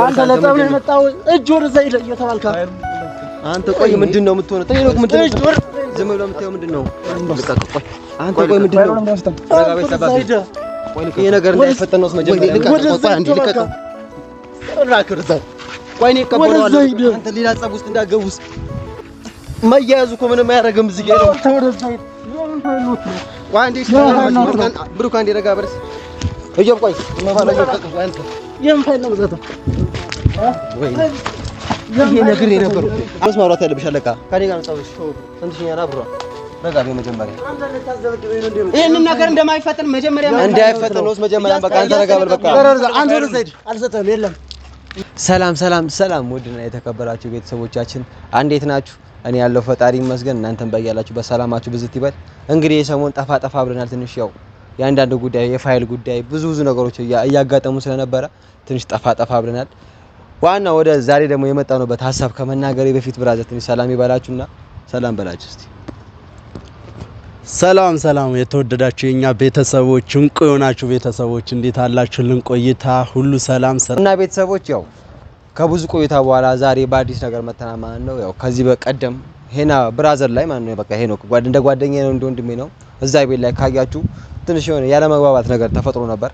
አንተ ለጣም ነው የመጣው እጅ ወርዛ እየተባልካ አንተ ቆይ ምንድነው የምትሆነው? ተይሎክ ምንድነው? ዝም ብሎ የምትየው ምንድነው? ቆይ አንተ ቆይ ምንድነው? ረጋቤ ሰባብ ይሄ ነገር እንዳይፈጠን ነው መጀመሪያ ቆይ አንዴ ልቀቀው። ራክርዛ ቆይ ነው ከበረዋለሁ። አንተ ሌላ ጸብ ውስጥ እንዳገቡስ መያያዙ እኮ ምንም አያደርግም። እዚህ ጋር ነው ተወረሳይ ቆይ አንዴ ብሩክ አንዴ ረጋ በርስ እየው ቆይ ማፋላ ይፈቀቅ አንተ የምፈል ነው ዘታ ወይ ይሄ ነገር የነበረው አሁን ማውራት ያለብሽ አለቃ ካኔ ጋር ነው ጸብሽ እንትሽኛ ናብራ ረጋ በመጀመሪያ አንተ ለታዘበደው ነው ይሄንን ነገር እንደማይፈጠን መጀመሪያ እንዳይፈጠን ነው መጀመሪያ በቃ አንተ ረጋ በል በቃ አንተ ወረሰይድ አልሰጠም የለም ሰላም ውድና የተከበራችሁ ቤተሰቦቻችን እንዴት ናችሁ? እኔ ያለው ፈጣሪ ይመስገን እናንተም በያላችሁ በሰላማችሁ ብዝት ይበል። እንግዲህ የሰሞን ጠፋ ብለናል። ትንሽ ያው የአንዳንድ ጉዳይ የፋይል ጉዳይ ብዙ ነገሮች እያጋጠሙ ስለነበረ ትንሽ ጠፋ ብለናል። ዋና ወደ ዛሬ ደግሞ የመጣነውበት ሐሳብ ከመናገሬ በፊት ብራዘር ትንሽ ሰላም ይባላችሁና ሰላም በላችሁ እስቲ። ሰላም የተወደዳችሁ የኛ ቤተሰቦች እንቁ የሆናችሁ ቤተሰቦች እንዴት አላችሁልን? ቆይታ ሁሉ ሰላም እና ቤተሰቦች ያው ከብዙ ቆይታ በኋላ ዛሬ በአዲስ ነገር መተናማን ነው። ያው ከዚህ በቀደም ሄና ብራዘር ላይ ማን ነው በቃ ሄኖ እንደ ጓደኛዬ ነው እንደ ወንድሜ ነው እዛ ቤት ላይ ካያችሁ ትንሽ የሆነ ያለ መግባባት ነገር ተፈጥሮ ነበር።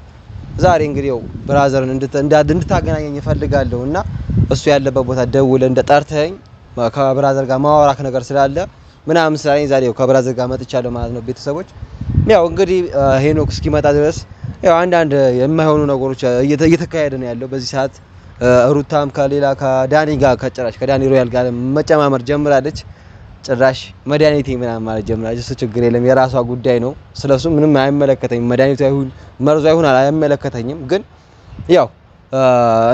ዛሬ እንግዲህ ያው ብራዘርን እንድታገናኘኝ እፈልጋለሁ እና እሱ ያለበት ቦታ ደውለህ እንደጠርተኝ ከብራዘር ጋር ማዋራክ ነገር ስላለ ምናምን ስላለኝ ዛሬ ከብራዘር ጋር መጥቻለሁ ማለት ነው። ቤተሰቦች ያው እንግዲህ ሄኖክ እስኪመጣ ድረስ ያው አንዳንድ የማይሆኑ ነገሮች እየተካሄደ ነው ያለው በዚህ ሰዓት። ሩታም ከሌላ ከዳኒ ጋር ከዳኒ ሮያል ጋር መጨማመር ጀምራለች። ጭራሽ መድኃኒቴ ምናምን ማለት ጀምራለች። እሱ ችግር የለም የራሷ ጉዳይ ነው። ስለሱ ምንም አይመለከተኝም። መድኃኒቱ አይሁን መርዙ አይሁን አይመለከተኝም። ግን ያው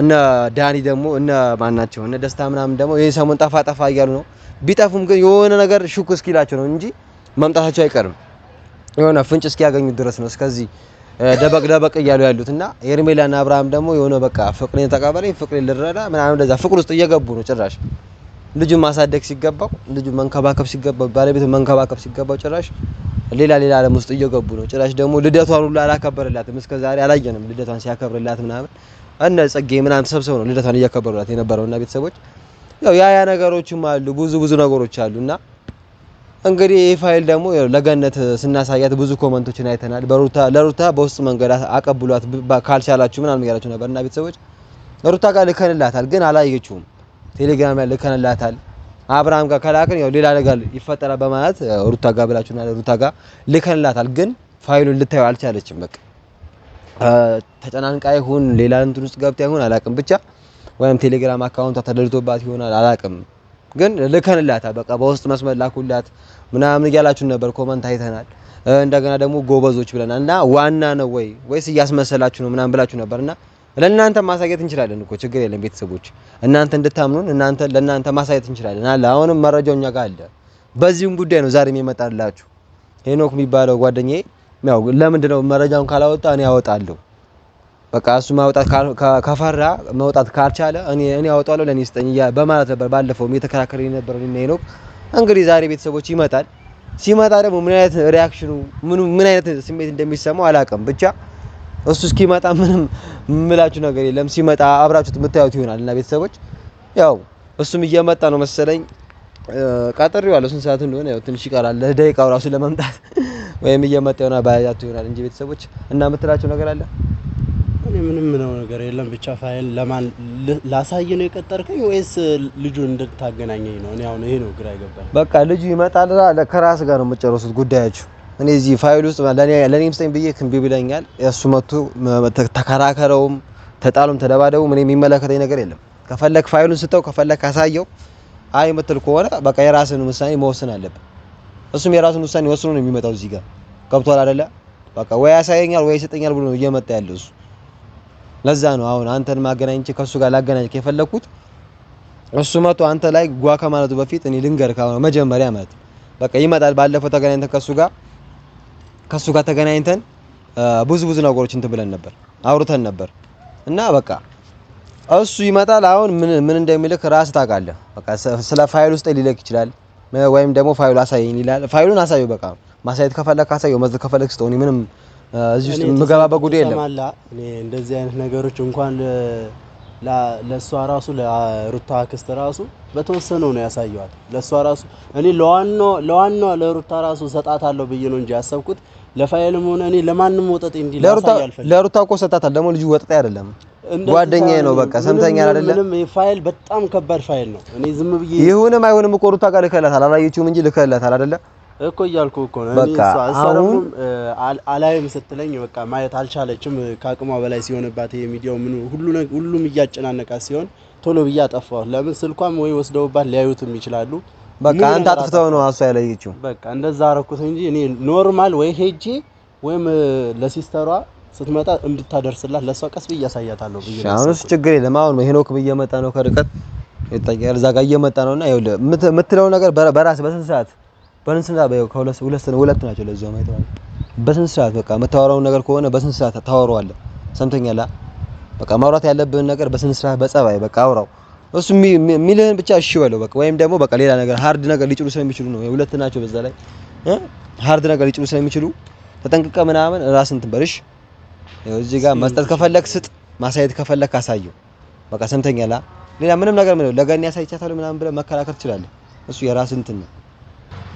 እነ ዳኒ ደግሞ እነ ማናቸው እነ ደስታ ምናምን ደግሞ ይሄ ሰሞን ጠፋ እያሉ ነው። ቢጠፉም ግን የሆነ ነገር ሹክ እስኪላቸው ነው እንጂ መምጣታቸው አይቀርም። የሆነ ፍንጭ እስኪያገኙ ድረስ ነው እስከዚህ ደበቅ እያሉ ያሉትና ሄርሜላና አብርሃም ደግሞ የሆነ በቃ ፍቅሬን ተቀበለኝ ፍቅሬን ልረዳ ምናምን እንደዛ ፍቅር ውስጥ እየገቡ ነው። ጭራሽ ልጁን ማሳደግ ሲገባው ልጁን መንከባከብ ሲገባው ባለቤቱ መንከባከብ ሲገባው ጭራሽ ሌላ ዓለም ውስጥ እየገቡ ነው። ጭራሽ ደግሞ ልደቷን ሁሉ አላከበረላትም። እስከዛሬ አላየንም ልደቷን ሲያከብርላት ምናምን እነ ጽጌ ምናምን ተሰብስበው ነው ልደቷን እያከበሩላት የነበረውና ቤተሰቦች ያው ያ ነገሮችም አሉ ብዙ ነገሮች አሉና እንግዲህ ይሄ ፋይል ደግሞ ለገነት ስናሳያት ብዙ ኮመንቶችን አይተናል። ለሩታ በውስጥ መንገድ አቀብሏት ካልቻላችሁ ምናምን ያላችሁ ነበርና ቤተሰቦች ሩታ ጋር ልከንላታል ግን አላየችውም። ቴሌግራም ላይ ልከንላታል። አብርሃም ጋር ከላከን ያው ሌላ ነገር ይፈጠራል በማለት ሩታ ጋር ብላችሁና ሩታ ጋር ልከንላታል ግን ፋይሉን ልታየው አልቻለችም። በቃ ተጨናንቃ ይሁን ሌላ እንትን ውስጥ ገብታ ይሁን አላቅም ብቻ ወይም ቴሌግራም አካውንቷ ተደልቶባት ይሆናል አላቅም ግን ልከንላታል። በቃ በውስጥ መስመር ላኩላት ምናምን እያላችሁ ነበር ኮመንት አይተናል። እንደገና ደግሞ ጎበዞች ብለናል እና ዋና ነው ወይስ እያስመሰላችሁ ነው ምናምን ብላችሁ ነበርና ለእናንተ ማሳየት እንችላለን እኮ ችግር የለም ቤተሰቦች እናንተ እንድታምኑን ለእናንተ ማሳየት እንችላለን አለ። አሁንም መረጃው እኛ ጋር አለ። በዚህም ጉዳይ ነው ዛሬም የመጣላችሁ። ሄኖክ የሚባለው ጓደኛዬ ያው ለምንድነው መረጃውን ካላወጣ እኔ አወጣለሁ በቃ እሱ ማውጣት ከፈራ ማውጣት ካልቻለ እኔ አወጣለሁ ለኔ ስጠኝ በማለት ነበር ባለፈው የተከራከረ ነበር እኔ ሄኖክ። እንግዲህ ዛሬ ቤተሰቦች ይመጣል። ሲመጣ ደግሞ ምን አይነት ሪአክሽኑ ምን አይነት ስሜት እንደሚሰማው አላውቅም። ብቻ እሱ እስኪመጣ ምንም ምላችሁ ነገር የለም። ሲመጣ አብራችሁት የምታዩት ይሆናልና ቤተሰቦች ያው እሱም እየመጣ ነው መሰለኝ። ቀጥሬዋለሁ ስንት ሰዓት እንደሆነ ያው ትንሽ ይቀራል ለደቂቃው ራሱ ለመምጣት ወይም እየመጣ ይሆናል እንጂ ቤተሰቦች እና የምትላቸው ነገር አለ? እኔ ምንም ነው ነገር የለም። ብቻ ፋይል ለማን ላሳይ ነው የቀጠርከኝ ወይስ ልጁን እንድታገናኘኝ ነው? እኔ አሁን ይሄ ነው ግራ ይገባል። በቃ ልጁ ይመጣል ከራስ ጋር ነው የምትጨርሱት ጉዳያችሁ። እኔ እዚህ ፋይል ውስጥ ለኔም ስጠኝ ብዬ ክንቢ ብለኛል። እሱ መጥቶ ተከራከረውም ተጣሉም ተደባደቡ ምን የሚመለከተኝ ነገር የለም። ከፈለክ ፋይሉን ስጠው ከፈለክ አሳየው። አይ የምትል ከሆነ በቃ የራስን ውሳኔ መወሰን አለበት። እሱም የራሱን ውሳኔ ወስኖ ነው የሚመጣው እዚህ ጋር ገብቷል አይደለ? በቃ ወይ ያሳየኛል ወይ ይሰጠኛል ብሎ ነው እየመጣ ያለው እሱ። ለዛ ነው አሁን አንተን ማገናኘት ከሱ ጋር ላገናኘት የፈለኩት። እሱ መጥቶ አንተ ላይ ጓ ከማለቱ በፊት እኔ ልንገርህ መጀመሪያ ማለት በቃ ይመጣል። ባለፈው ተገናኝተን ከሱ ጋር ተገናኝተን ብዙ ነገሮችን እንትን ብለን ነበር አውርተን ነበር እና በቃ እሱ ይመጣል። አሁን ምን እንደሚልክ ራስህ ታውቃለህ። በቃ ስለ ፋይል ውስጥ ሊልክ ይችላል ወይም ደግሞ ፋይሉ አሳየኝ ይላል። ፋይሉን አሳየው በቃ ማሳየት ከፈለክ አሳየው መዝህ ከፈለክ ስጠው። እኔ ምንም እዚህ ውስጥ ምገባበት ጉዳይ የለም። እኔ እንደዚህ አይነት ነገሮች እንኳን ለሷ ራሱ ለሩታ አክስት ራሱ በተወሰነው ነው ያሳየዋት። ለሷ ራሱ እኔ ለዋናው ለሩታ ራሱ ሰጣታለሁ ብዬ ነው እንጂ ያሰብኩት ለፋይልም ሆነ እኔ ለማንም ወጠጤ እንዲ ለሩታ እኮ ሰጣታል። ደግሞ ልጁ ወጠጤ አይደለም ጓደኛዬ ነው። በቃ ሰምተኛል አይደለ? ምንም ፋይል በጣም ከባድ ፋይል ነው። እኔ ዝም ብዬ ይሁንም አይሁንም እኮ ሩታ ጋር ልከላታል። አላየችውም እንጂ ልከላታል አይደለ? እኮ እያልኩ እኮ ነው። እኔ አሁን አላይም ስትለኝ በቃ ማየት አልቻለችም። ከአቅሟ በላይ ሲሆንባት ይሄ ሚዲያው ምን ሁሉም እያጨናነቃት ሲሆን ቶሎ ብዬ አጠፋው። ለምን ስልኳም ወይ ወስደውባት ሊያዩትም ይችላሉ። በቃ አንተ አጥፍተው ነው አሷ ያለየችው። በቃ እንደዛ አረኩት እንጂ እኔ ኖርማል ወይ ሄጄ ወይም ለሲስተሯ ስትመጣ እንድታደርስላት ለሷ ቀስ ብዬ ያሳያታለሁ ብዬ ነው። አሁንስ ችግር የለም። አሁን ሄኖክ እየመጣ ነው ከርቀት ይታያል። እዛ ጋር እየመጣ ነውና ይኸውልህ የምትለው ነገር በራስ በስንት ሰዓት ሁለት ናቸው ለዛው ማይተው በስንት ሰዓት በቃ የምታወራው ነገር ከሆነ በስንት ሰዓት ታወራዋለህ። ሰምተኛላ? በቃ ማውራት ያለብህን ነገር በስንት ሰዓት በጸባይ በቃ አውራው። እሱ ሚልህን ብቻ እሺ በለው በቃ። ወይም ደግሞ በቃ ሌላ ነገር ሃርድ ነገር ሊጭሉ ስለሚችሉ ነው። ሁለት ናቸው በዛ ላይ ሃርድ ነገር ሊጭሉ ስለሚችሉ ተጠንቅቀ ምናምን ራስን ትበርሽ። እዚህ ጋር መስጠት ከፈለክ ስጥ፣ ማሳየት ከፈለክ አሳየው። በቃ ሰምተኛላ? ሌላ ምንም ነገር ለገኒ ያሳይቻታል ምናምን ብለህ መከራከር ትችላለህ። እሱ የራስህ እንትን ነው።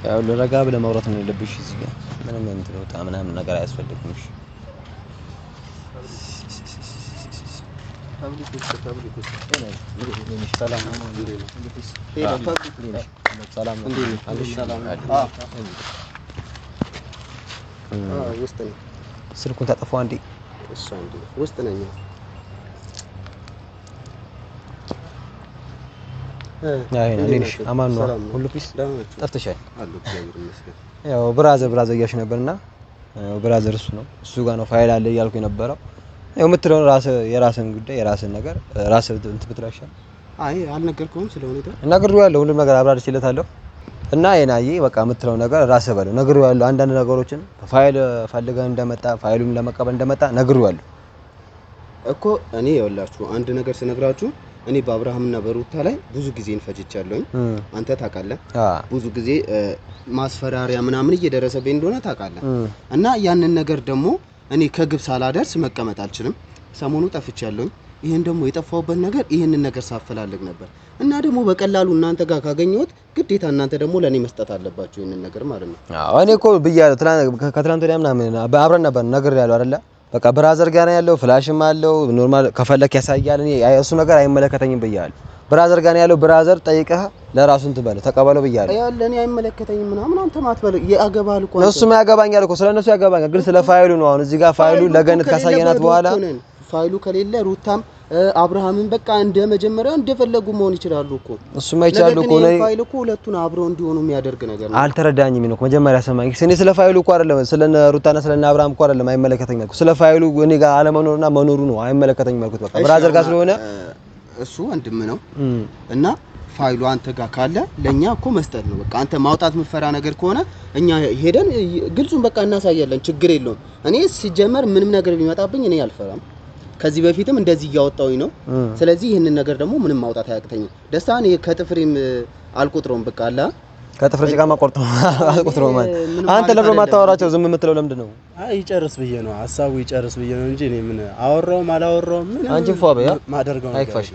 ያው ለረጋ ብለህ ማውራት ነው ያለብሽ። እዚህ ጋር ምንም እንትን ወጣ ምናምን ነገር አያስፈልግም። እሺ ስልኩን ታጠፋው አንዴ። እሺ አንዴ ውስጥ ነኝ። አማን ነው ሁሉ ፒስ ጠፍተሻል። ያው ብራዘር እያልሽ ነበርና ብራዘር እሱ ጋር ነው ፋይል አለ እያልኩ የነበረው። ያው የምትለው የራስን ጉዳይ የራስን ነገር ራስህ እንትን ብትራሻል። አይ አልነገርኩም ስለሆነ ነግሬዋለሁ። ሁሉም ነገር አብራርቼለታለሁ። እና የናዬ በቃ የምትለው ነገር ራስህ በለው። ነግሬዋለሁ። አንዳንድ ነገሮችን ፋይል ፈልገህ እንደመጣ ፋይሉን ለመቀበል እንደመጣ ነግሬዋለሁ እኮ። እኔ ያውላችሁ አንድ ነገር ስነግራችሁ እኔ በአብርሃምና በሩታ ላይ ብዙ ጊዜ እንፈጅቻለሁኝ። አንተ ታውቃለህ። ብዙ ጊዜ ማስፈራሪያ ምናምን እየደረሰብኝ እንደሆነ ታውቃለህ። እና ያንን ነገር ደግሞ እኔ ከግብ ሳላደርስ መቀመጥ አልችልም። ሰሞኑ ጠፍቻለሁኝ። ይሄን ደግሞ የጠፋውበት ነገር ይሄንን ነገር ሳፈላልግ ነበር እና ደግሞ በቀላሉ እናንተ ጋር ካገኘሁት ግዴታ እናንተ ደግሞ ለኔ መስጠት አለባችሁ ይሄንን ነገር ማለት ነው። አዎ እኔ እኮ ብያለሁ። ከትላንት ወዲያ ምናምን አብረን ነበር ነግሬያለሁ አይደለ? በቃ ብራዘር ጋር ነው ያለው፣ ፍላሽም አለው። ኖርማል ከፈለክ ያሳያል። እኔ እሱ ነገር አይመለከተኝም ብያለሁ። ብራዘር ጋር ነው ያለው። ብራዘር ጠይቀህ ለራሱ እንትን በለው ተቀበለው ብያለሁ። ያለ እኔ አይመለከተኝም ምናምን አንተ ማትበለው ያገባል እኮ ነው። እሱም ያገባኛል እኮ ስለነሱ ያገባኛል፣ ግን ስለ ፋይሉ ነው። አሁን እዚህ ጋር ፋይሉ ለገነት ካሳየናት በኋላ ፋይሉ ከሌለ ሩታም አብርሃምን በቃ እንደ መጀመሪያው እንደፈለጉ መሆን ይችላሉ እኮ። እሱም አይቻሉ እኮ ነው። ፋይሉ እኮ ሁለቱን አብረው እንዲሆኑ የሚያደርግ ነገር ነው። አልተረዳኝም ነው መጀመሪያ ሰማኝ። እኔ ስለ ፋይሉ እኮ አይደለም ስለነ ሩታና ስለነ አብርሃም እኮ አይደለም አይመለከተኝም እኮ። ስለ ፋይሉ እኔ ጋር አለመኖርና መኖሩ ነው አይመለከተኝም አልኩት። በቃ ብራዘር ጋር ስለሆነ እሱ ወንድም ነው እና ፋይሉ አንተ ጋር ካለ ለኛ እኮ መስጠት ነው በቃ። አንተ ማውጣት የምትፈራ ነገር ከሆነ እኛ ሄደን ግልጹን በቃ እናሳያለን፣ ችግር የለውም። እኔ ሲጀመር ምንም ነገር ቢመጣብኝ እኔ አልፈራም። ከዚህ በፊትም እንደዚህ እያወጣሁኝ ነው። ስለዚህ ይሄንን ነገር ደግሞ ምንም ማውጣት አያቅተኝም። ደስታን ከጥፍሬም አልቆጥረውም በቃ አላ ከጥፍር ጭቃ ማቆርጠው አልቆጥረውም ማለት አንተ ለምን ማታወራቸው ዝም የምትለው ለምንድን ነው? አይ ይጨርስ ብዬ ነው ሐሳቡ ይጨርስ ብዬ ነው እንጂ እኔ ምን አወራውም አላወራውም ምን አንቺ ፏበያ ማደርገው አይክፋሽ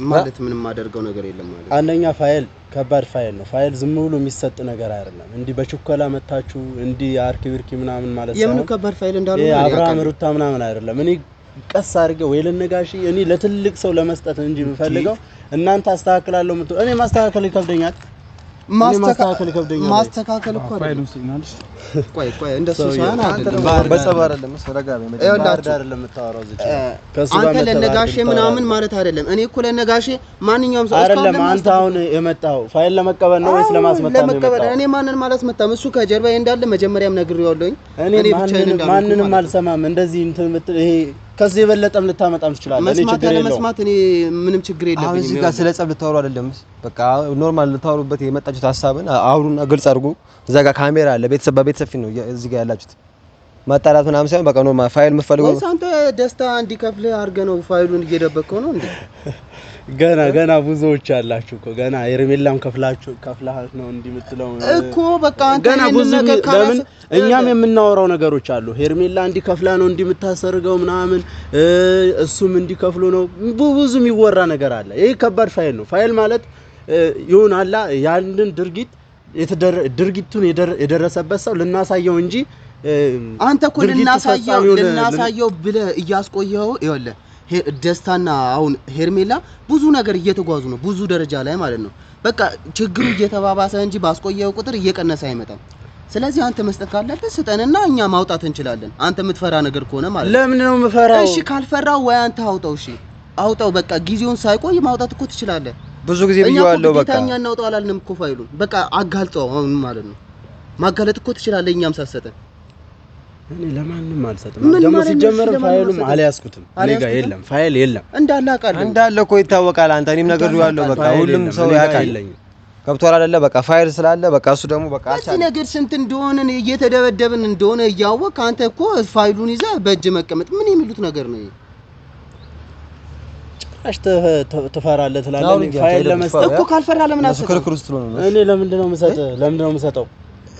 ማለት ምንም ማደርገው ነገር የለም ማለት። አንደኛ ፋይል ከባድ ፋይል ነው። ፋይል ዝም ብሎ የሚሰጥ ነገር አይደለም። እንዲህ በችኮላ መታችሁ እንዲህ አርኪቪርኪ ምናምን ማለት ነው። የምን ከባድ ፋይል እንዳለው አብርሃም ሩታ ምናምን አይደለም። እኔ ቀስ አድርጌ ወይ ለነጋሺ እኔ ለትልቅ ሰው ለመስጠት እንጂ የምፈልገው እናንተ አስተካክላለሁ የምትሉ እኔ ማስተካከል ይከብደኛል። ማስተካከል እኮ አይደለም። ቆይ እንደሱ ሳይሆን አይደለም በጸባ አይደለም ሰረጋቢ አይደለም የምታወራው እዚህ አንተ ለነጋሼ ምናምን ማለት አይደለም። እኔ እኮ ለነጋሼ ማንኛውም ሰው አይደለም። አንተ አሁን የመጣው ፋይል ለመቀበል ነው ወይስ ለማስመጣት ነው? ለመቀበል እኔ ማንንም አላስመጣም። እሱ ከጀርባዬ እንዳለ መጀመሪያም ነግሬዋለሁኝ። እኔ ብቻዬን እንዳለ ማንንም አልሰማም። እንደዚህ እንትን ምትል ይሄ ከዚህ የበለጠም ልታመጣም ትችላለህ። እኔ ችግር የለውም መስማት እኔ ምንም ችግር የለብኝም። አሁን እዚህ ጋር ስለ ጸብ ልታወሩ አይደለም። በቃ ኖርማል ልታወሩበት የመጣችሁት ሐሳብን አውሩና ግልጽ አድርጉ። እዛ ጋር ካሜራ አለ። በቤተሰብ ፊት ነው እዚህ ጋር ያላችሁት። መጣላት ምናምን ሳይሆን በቃ ኖርማል ፋይል የምትፈልገው ወይስ አንተ ደስታ እንዲከፍልህ አድርገህ ነው ፋይሉን እየደበቅከው ነው እንዴ? ገና ብዙዎች አላችሁ እኮ ገና ሄርሜላም ከፍላህ ነው እንዲምትለው እኮ በቃ አንተ ገና ብዙ ለምን እኛም የምናወራው ነገሮች አሉ። ሄርሜላ እንዲከፍላ ነው እንዲምታሰርገው ምናምን እሱም እንዲከፍሉ ነው ብዙ የሚወራ ነገር አለ። ይሄ ከባድ ፋይል ነው። ፋይል ማለት ይሆናል ያንን ድርጊቱን የደረሰበት ሰው ልናሳየው እንጂ አንተ እኮ ልናሳየው ብለህ እያስቆየው ይወለ ደስታና አሁን ሄርሜላ ብዙ ነገር እየተጓዙ ነው ብዙ ደረጃ ላይ ማለት ነው። በቃ ችግሩ እየተባባሰ እንጂ ባስቆየው ቁጥር እየቀነሰ አይመጣም። ስለዚህ አንተ መስጠት ካለበት ስጠንና እኛ ማውጣት እንችላለን። አንተ የምትፈራ ነገር ከሆነ ማለት ለምን ነው የምፈራው? እሺ ካልፈራው ወይ አንተ አውጣው። እሺ አውጣው በቃ ጊዜውን ሳይቆይ ማውጣት እኮ ትችላለህ። ብዙ ጊዜ ብየዋለሁ። በቃ እኛ እናውጣው አላልንም እኮ ፋይሉን በቃ አጋልጠው አሁን ማለት ነው። ማጋለጥ እኮ ትችላለህ እኛም ሳሰጠን እኔ ለማንም አልሰጥም። ደግሞ ሲጀመር ፋይሉም አልያዝኩትም። እኔ ጋር የለም ፋይል የለም እንዳለ አውቃለሁ። እንዳለ እኮ ይታወቃል። አንተ እኔም ነገር ያለው በቃ ሁሉም ሰው ያውቃል። ገብቶሃል አይደለ? በቃ ፋይል ስላለ በቃ እሱ ደግሞ በቃ እዚህ ነገር ስንት እንደሆነ እየተደበደብን እንደሆነ እያወቅህ አንተ እኮ ፋይሉን ይዘህ በእጅ መቀመጥ ምን የሚሉት ነገር ነው? ጭራሽ ትፈራለህ ትላለህ። ፋይል ለመስጠት እኮ ካልፈራ ለምን አሰጠው? እኔ ለምንድን ነው የምሰጠው?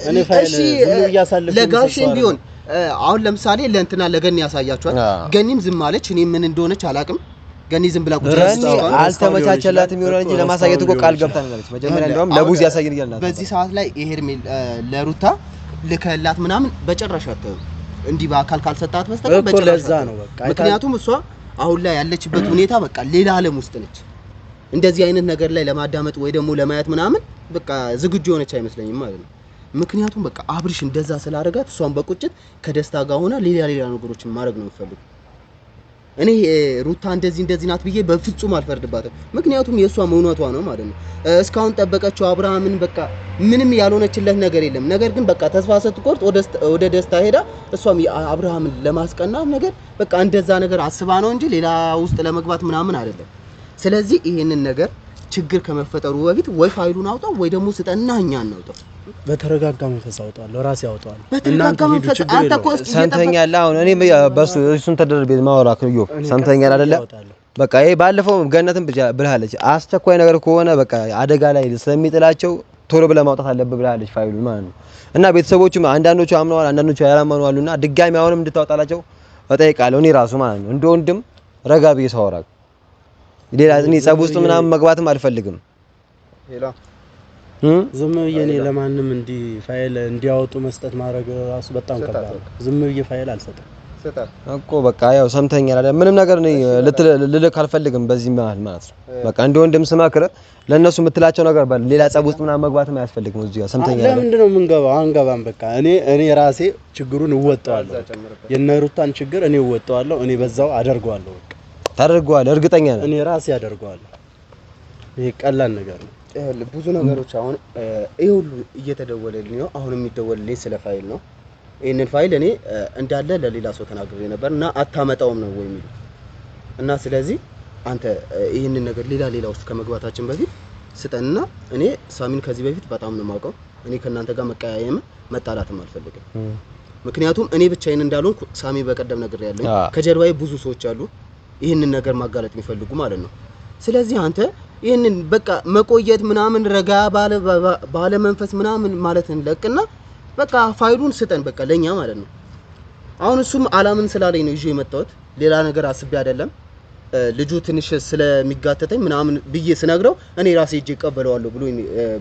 እኔ ፋይል ዝም እያሳለፈ ለጋሽም ቢሆን አሁን ለምሳሌ ለእንትና ለገኒ ያሳያችኋል። ገኒም ዝም አለች። እኔ ምን እንደሆነች አላቅም። ገኒ ዝም ብላ ቁጥር አልተመቻቸላትም ይሆናል እንጂ ለማሳየት እኮ ቃል ገብታ ነች። መጀመሪያ እንደውም ለቡዝ ያሳየን ይላል። በዚህ ሰዓት ላይ ሄርሜላ ለሩታ ልከላት ምናምን በጨረሻ እንዲህ በአካል ካልሰጣት በስተቀር በጨረሻ ለዛ ነው በቃ። ምክንያቱም እሷ አሁን ላይ ያለችበት ሁኔታ በቃ ሌላ ዓለም ውስጥ ነች። እንደዚህ አይነት ነገር ላይ ለማዳመጥ ወይ ደግሞ ለማየት ምናምን በቃ ዝግጁ የሆነች አይመስለኝም ማለት ነው። ምክንያቱም በቃ አብርሽ እንደዛ ስላደረጋት እሷን በቁጭት ከደስታ ጋር ሆና ሌላ ነገሮችን ማድረግ ነው የምፈልገው። እኔ ሩታ እንደዚህ ናት ብዬ በፍጹም አልፈርድባትም። ምክንያቱም የሷ መውነቷ ነው ማለት ነው። እስካሁን ጠበቀችው አብርሃምን በቃ ምንም ያልሆነችለት ነገር የለም። ነገር ግን በቃ ተስፋ ስትቆርጥ ወደ ደስታ ሄዳ እሷም አብርሃምን ለማስቀና ነገር በቃ እንደዛ ነገር አስባ ነው እንጂ ሌላ ውስጥ ለመግባት ምናምን አይደለም። ስለዚህ ይሄንን ነገር ችግር ከመፈጠሩ በፊት ወይ ፋይሉን አውጣው ወይ ደግሞ ስጠና እኛ እናውጣው። በተረጋጋ መንፈስ አውጣለሁ ራሴ አውጣለሁ። በተረጋጋ መንፈስ አንተ እኮ ሰምተኛል። አሁን እኔ በሱ እሱን ተደርቤ ማውራት ነው። ሰምተኛል አይደለ? በቃ ይሄ ባለፈው ገነትን ብለሃለች። አስቸኳይ ነገር ከሆነ በቃ አደጋ ላይ ስለሚጥላቸው ቶሎ ብለህ ማውጣት አለብህ ብለሃለች ፋይሉን ማለት ነው። እና ቤተሰቦቹም አንዳንዶቹ አምነዋል፣ አንዳንዶቹ ያላመኑ አሉና ድጋሚ አሁንም እንድታወጣላቸው እጠይቃለሁ። እኔ ራሱ ማለት ነው እንደ ወንድም ረጋ ብዬ ሳወራ ሌላ እኔ ጸብ ውስጥ ምናምን መግባትም አልፈልግም። ሄላ ዝም ብዬ እኔ ለማንም እንዲህ ፋይል እንዲያወጡ መስጠት ማድረግ ራሱ በጣም ከባድ ነው። ዝም ብዬ ፋይል አልሰጥም እኮ በቃ ያው ሰምተኛል አይደል? ምንም ነገር ነው ልልክ አልፈልግም በዚህ ማለት ነው። በቃ እንደ ወንድም ስመክር ለነሱ የምትላቸው ነገር ሌላ ጸብ ውስጥ ምናምን መግባትም አያስፈልግም። እዚህ ጋር ሰምተኛል። ለምንድን ነው የምንገባው? አንገባም። በቃ እኔ ራሴ ችግሩን እወጣዋለሁ። የነሩታን ችግር እኔ እወጣዋለሁ። እኔ በዛው አደርገዋለሁ። በቃ ታደርገዋለህ፣ እርግጠኛ ነኝ። እኔ ራሴ አደርገዋለሁ። ይሄ ቀላል ነገር ነው። ብዙ ነገሮች አሁን ይሄ ሁሉ እየተደወለልኝ ነው። አሁን የሚደወልልኝ ስለ ፋይል ነው። ይሄንን ፋይል እኔ እንዳለ ለሌላ ሰው ተናግሬ ነበርና አታመጣውም ነው ወይ የሚሉት እና ስለዚህ አንተ ይሄንን ነገር ሌላ ውስጥ ከመግባታችን በፊት ስጠንና እኔ ሳሚን ከዚህ በፊት በጣም ነው የማውቀው። እኔ ከናንተ ጋር መቀያየም መጣላትም አልፈልግም። ምክንያቱም እኔ ብቻዬን እንዳልሆንኩ ሳሚ በቀደም ነገር ያለኝ ከጀርባዬ ብዙ ሰዎች አሉ ይሄንን ነገር ማጋለጥ የሚፈልጉ ማለት ነው። ስለዚህ አንተ ይሄንን በቃ መቆየት ምናምን ረጋ ባለ መንፈስ ምናምን ማለትን ለቅና በቃ ፋይሉን ስጠን በቃ ለኛ ማለት ነው። አሁን እሱም አላምን ስላለኝ ነው ይዤ የመጣሁት ሌላ ነገር አስቤ አይደለም። ልጁ ትንሽ ስለሚጋተተኝ ምናምን ብዬ ስነግረው እኔ ራሴ እጄ ቀበለዋለሁ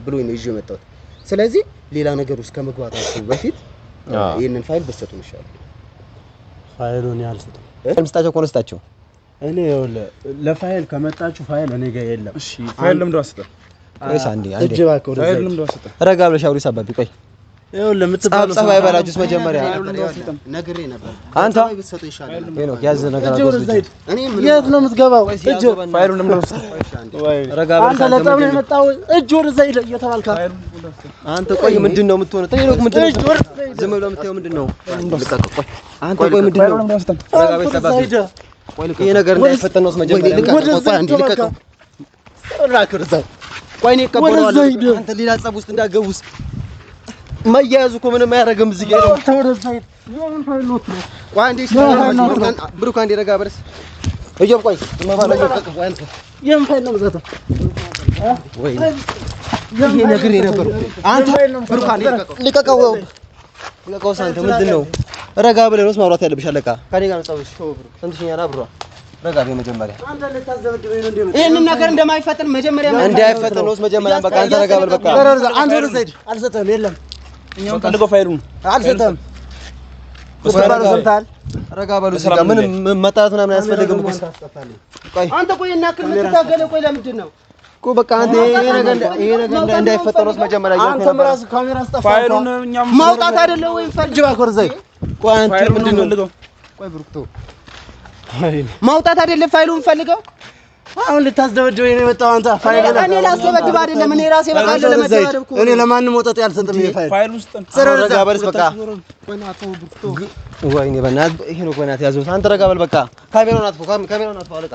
ብሎኝ ነው ይዤ የመጣሁት። ስለዚህ ሌላ ነገር ውስጥ ከመግባታችሁ በፊት ይሄንን ፋይል በሰጡን ይሻላል። ፋይሉን ያልሰጠው ምስጣቸው ኮንስታቸው እኔ ለፋይል ከመጣችሁ ፋይል እኔ ጋር የለም። እሺ ፋይል ለምዶ አስጠ ወይስ አንዴ ፋይል ለምዶ አስጠ ረጋ ብለሽ አውሪ ሰባቢ ቆይ ጸብ አይበላችሁስ መጀመሪያ ነግሬ ነበር። አንተ ብትሰጠው ይሻላል። ሄኖክ ያዝ ነገር አድርጎ እኔ የት ነው የምትገባው? እጅ ፋይሉን ለምዶ አስጠ ረጋ ብለሽ አንተ ለጸብ ነው የመጣው። እጅ ወደዛ ሂድ እየተባልካ አንተ ቆይ ምንድነው የምትሆነው? ሄኖክ ምንድነው ዝም ብለህ የምትሄው ምንድነው? ቆይ አንተ ቆይ ምንድነው? ረጋ ብለሽ ሰባቢ ይሄ ነገር እንዳይፈጠን ነው መጀመሪያ ቆይ እኔ እቀበለዋለሁ። አንተ ሌላ ጸብ ውስጥ እንዳትገቡስ መያያዙ እኮ ምንም አያደርግም። እዚህ ጋር ቆይ አንዴ ብሩክ አንዴ ረጋ በርስ እየም ቆይ ማባላጅ ወንት የምፋይል ነው ዘታ ወይ ይሄ ነገር ነበር አንተ ብሩክ አንዴ ልቀቀው ልቀቀው ሳንተ ምንድነው ረጋ ብለህ ነው ማውራት ያለብሽ አለቃ ከኔ ጋር ጻውሽ ስንትሽኛ ና ብሩ ረጋ በይ መጀመሪያ አንተ ልታዘበድበኝ ነው እንዴ ይሄን ነገር እንደማይፈጠን መጀመሪያ እንዳይፈጠን ነው መጀመሪያ በቃ አንተ ረጋ በል በቃ አንተ ወደ ዘይድ አልሰጠህም የለም እኛም ፈልገው ፋይሉን አልሰጠህም ረጋ በሉ ስራ ምን መጣላት ምናምን አያስፈልግም እኮ ቆይ አንተ ቆይ እና ክል የምትታገለው ቆይ ለምንድን ነው እኮ በቃ አንተ ይሄ ነገር እንዳይፈጠን ነው መጀመሪያ አንተ ራስ ካሜራ አስጠፋ ፋይሉን እኛም ማውጣት አይደለም ወይ ፈልጅ ባኮር ዘይ ቆይ አንተ ምንድን ነው ፈልገው ቆይ ብሩክቶ ማውጣት አይደለም ፋይሉን ፈልገው አሁን ልታስደበድበኝ ነው የመጣው አንተ ፋይል እኔ ላስደበድብ አይደለም እኔ ራሴ በቃ ለመደባደብ እኮ እኔ ለማንም ወጣት ያልሰጥም ይሄ ፋይል ፋይሉን ስጠን ረጋ በልስ በቃ ወይኔ በእናትህ ይሄ ነው በእናትህ ያዘው አንተ ረጋ በል በቃ ካሜራውን አጥፎ አለቃ